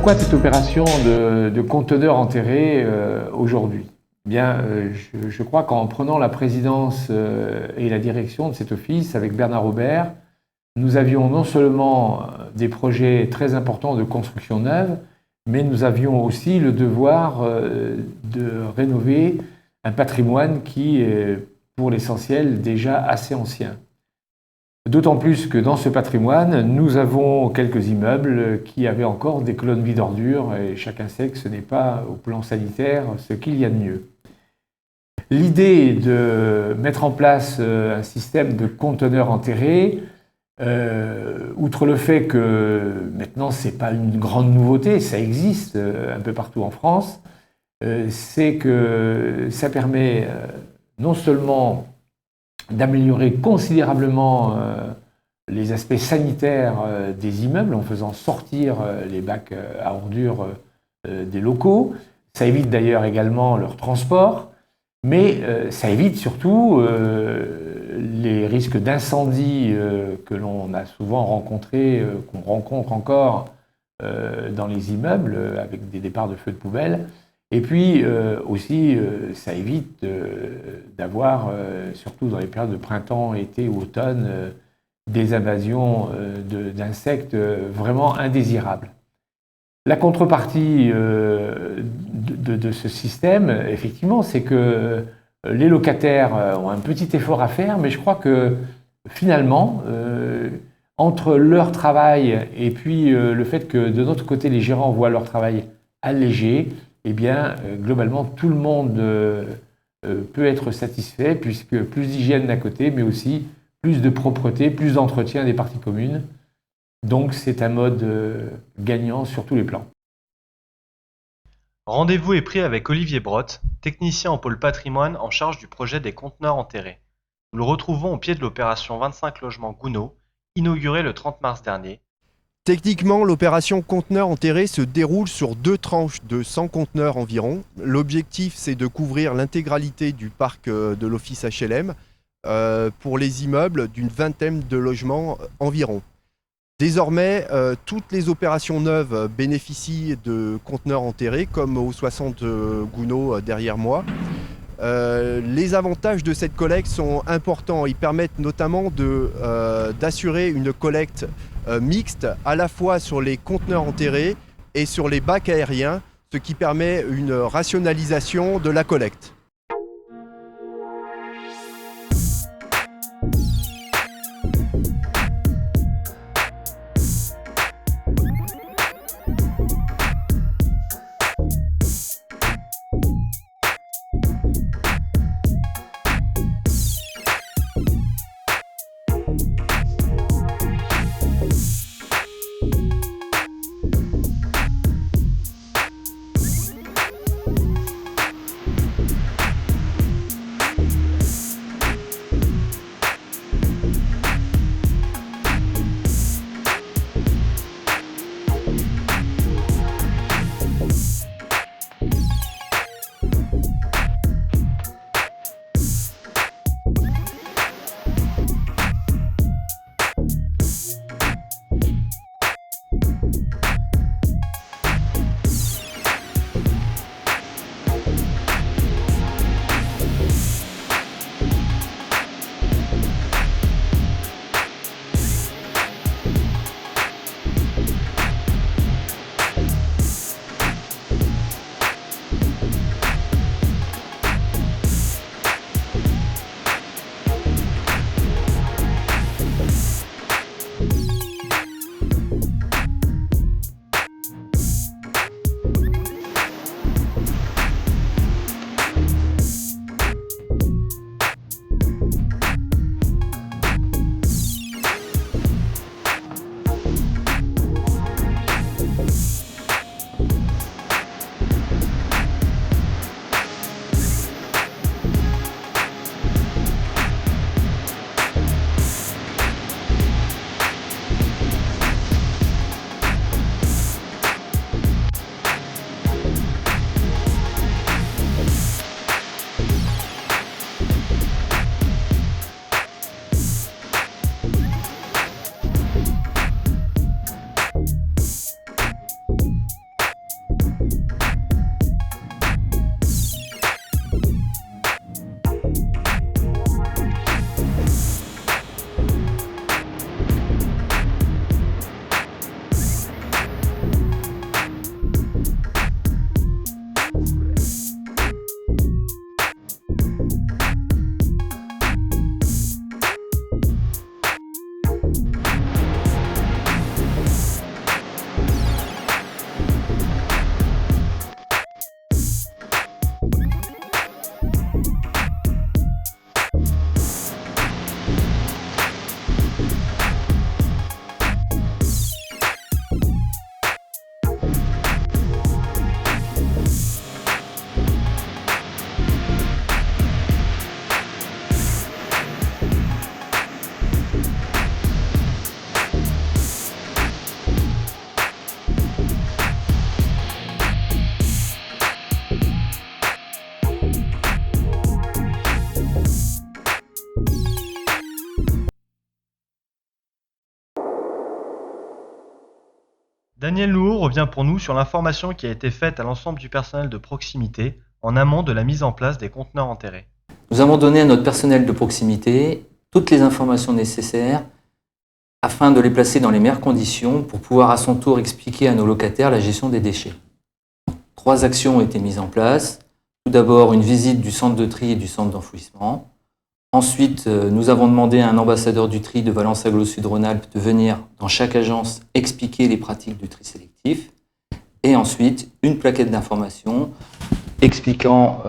Pourquoi cette opération de conteneurs enterrés aujourd'hui? Je crois qu'en prenant la présidence et la direction de cet office avec Bernard Aubert, nous avions non seulement des projets très importants de construction neuve, mais nous avions aussi le devoir de rénover un patrimoine qui est pour l'essentiel déjà assez ancien. D'autant plus que dans ce patrimoine, nous avons quelques immeubles qui avaient encore des colonnes vides d'ordures et chacun sait que ce n'est pas au plan sanitaire ce qu'il y a de mieux. L'idée de mettre en place un système de conteneurs enterrés, outre le fait que maintenant ce n'est pas une grande nouveauté, ça existe un peu partout en France, c'est que ça permet non seulement d'améliorer considérablement les aspects sanitaires des immeubles en faisant sortir les bacs à ordures des locaux. Ça évite d'ailleurs également leur transport, mais ça évite surtout les risques d'incendie que l'on a souvent rencontrés, qu'on rencontre encore dans les immeubles avec des départs de feux de poubelle. Et puis aussi, ça évite d'avoir, surtout dans les périodes de printemps, été ou automne, des invasions d'insectes vraiment indésirables. La contrepartie de ce système, effectivement, c'est que les locataires ont un petit effort à faire, mais je crois que finalement, entre leur travail et puis le fait que de notre côté, les gérants voient leur travail allégé, eh bien, globalement, tout le monde peut être satisfait puisque plus d'hygiène d'un côté, mais aussi plus de propreté, plus d'entretien des parties communes. Donc, c'est un mode gagnant sur tous les plans. Rendez-vous est pris avec Olivier Brotte, technicien en pôle patrimoine en charge du projet des conteneurs enterrés. Nous le retrouvons au pied de l'opération 25 logements Gounod, inaugurée le 30 mars dernier. Techniquement, l'opération conteneurs enterrés se déroule sur 2 tranches de 100 conteneurs environ. L'objectif, c'est de couvrir l'intégralité du parc de l'office HLM pour les immeubles d'une vingtaine de logements environ. Désormais, toutes les opérations neuves bénéficient de conteneurs enterrés, comme au 60 Gounod derrière moi. Les avantages de cette collecte sont importants. Ils permettent notamment d'assurer une collecte mixte à la fois sur les conteneurs enterrés et sur les bacs aériens, ce qui permet une rationalisation de la collecte. Daniel Louot revient pour nous sur l'information qui a été faite à l'ensemble du personnel de proximité en amont de la mise en place des conteneurs enterrés. Nous avons donné à notre personnel de proximité toutes les informations nécessaires afin de les placer dans les meilleures conditions pour pouvoir à son tour expliquer à nos locataires la gestion des déchets. 3 actions ont été mises en place. Tout d'abord, une visite du centre de tri et du centre d'enfouissement. Ensuite, nous avons demandé à un ambassadeur du tri de Valence Agglo Sud Rhône-Alpes de venir dans chaque agence expliquer les pratiques du tri sélectif. Et ensuite, une plaquette d'information expliquant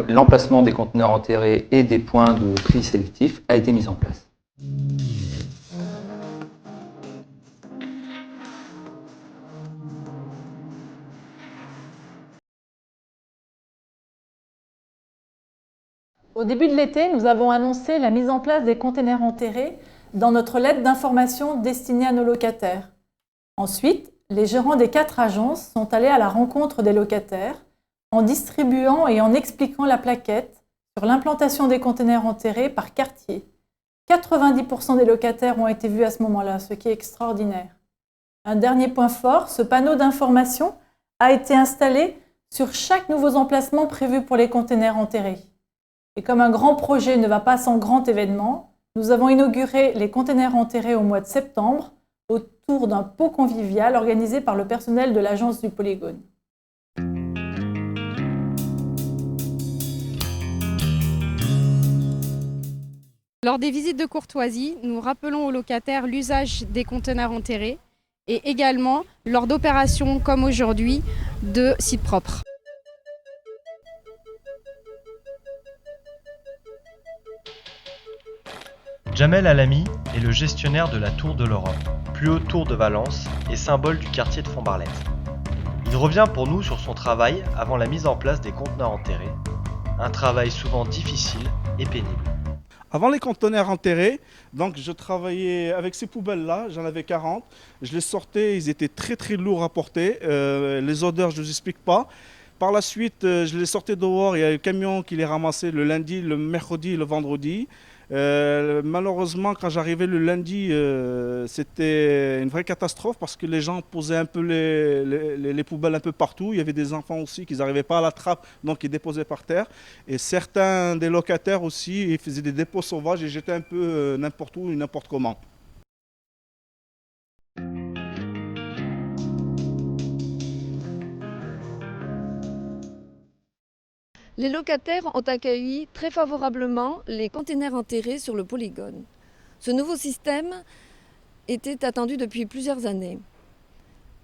l'emplacement des conteneurs enterrés et des points de tri sélectif a été mise en place. Au début de l'été, nous avons annoncé la mise en place des containers enterrés dans notre lettre d'information destinée à nos locataires. Ensuite, les gérants des 4 agences sont allés à la rencontre des locataires en distribuant et en expliquant la plaquette sur l'implantation des containers enterrés par quartier. 90% des locataires ont été vus à ce moment-là, ce qui est extraordinaire. Un dernier point fort, ce panneau d'information a été installé sur chaque nouveau emplacement prévu pour les containers enterrés. Et comme un grand projet ne va pas sans grand événement, nous avons inauguré les containers enterrés au mois de septembre autour d'un pot convivial organisé par le personnel de l'agence du Polygone. Lors des visites de courtoisie, nous rappelons aux locataires l'usage des conteneurs enterrés et également lors d'opérations comme aujourd'hui de sites propres. Jamel Alami est le gestionnaire de la Tour de l'Europe, plus haute tour de Valence et symbole du quartier de Fontbarlette. Il revient pour nous sur son travail avant la mise en place des conteneurs enterrés, un travail souvent difficile et pénible. Avant les conteneurs enterrés, donc je travaillais avec ces poubelles-là, j'en avais 40. Je les sortais, ils étaient très très lourds à porter. Les odeurs, je ne vous explique pas. Par la suite, je les sortais dehors, il y a un camion qui les ramassait le lundi, le mercredi et le vendredi. Malheureusement, quand j'arrivais le lundi, c'était une vraie catastrophe parce que les gens posaient un peu les poubelles un peu partout. Il y avait des enfants aussi qui n'arrivaient pas à la trappe, donc ils déposaient par terre. Et certains des locataires aussi, ils faisaient des dépôts sauvages et jetaient un peu n'importe où et n'importe comment. Les locataires ont accueilli très favorablement les containers enterrés sur le Polygone. Ce nouveau système était attendu depuis plusieurs années.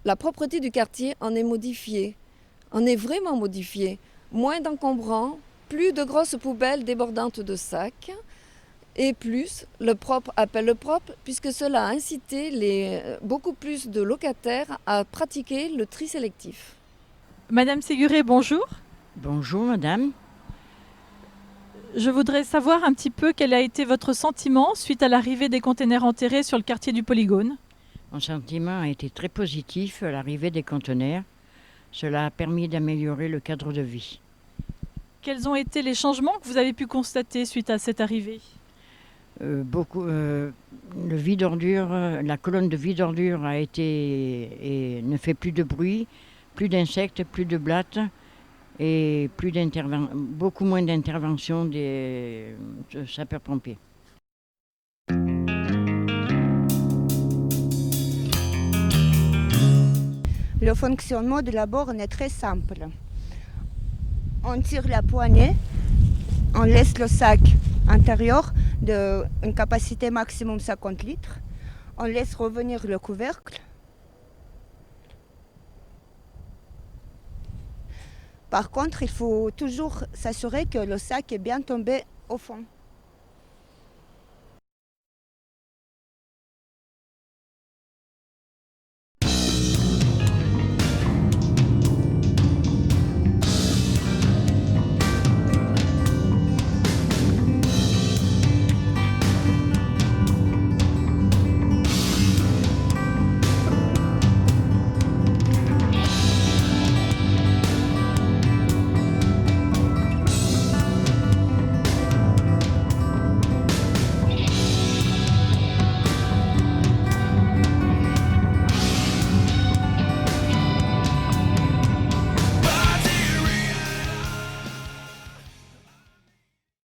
La propreté du quartier en est modifiée, en est vraiment modifiée. Moins d'encombrants, plus de grosses poubelles débordantes de sacs et plus le propre appelle le propre puisque cela a incité beaucoup plus de locataires à pratiquer le tri sélectif. Madame Séguré, bonjour. Bonjour madame. Je voudrais savoir un petit peu quel a été votre sentiment suite à l'arrivée des containers enterrés sur le quartier du Polygone. Mon sentiment a été très positif à l'arrivée des conteneurs. Cela a permis d'améliorer le cadre de vie. Quels ont été les changements que vous avez pu constater suite à cette arrivée ? Le vide ordure, la colonne de vide ordure a été et ne fait plus de bruit, plus d'insectes, plus de blattes. Et beaucoup moins d'intervention des sapeurs-pompiers. Le fonctionnement de la borne est très simple. On tire la poignée, on laisse le sac intérieur d'une capacité maximum 50 litres, on laisse revenir le couvercle. Par contre, il faut toujours s'assurer que le sac est bien tombé au fond.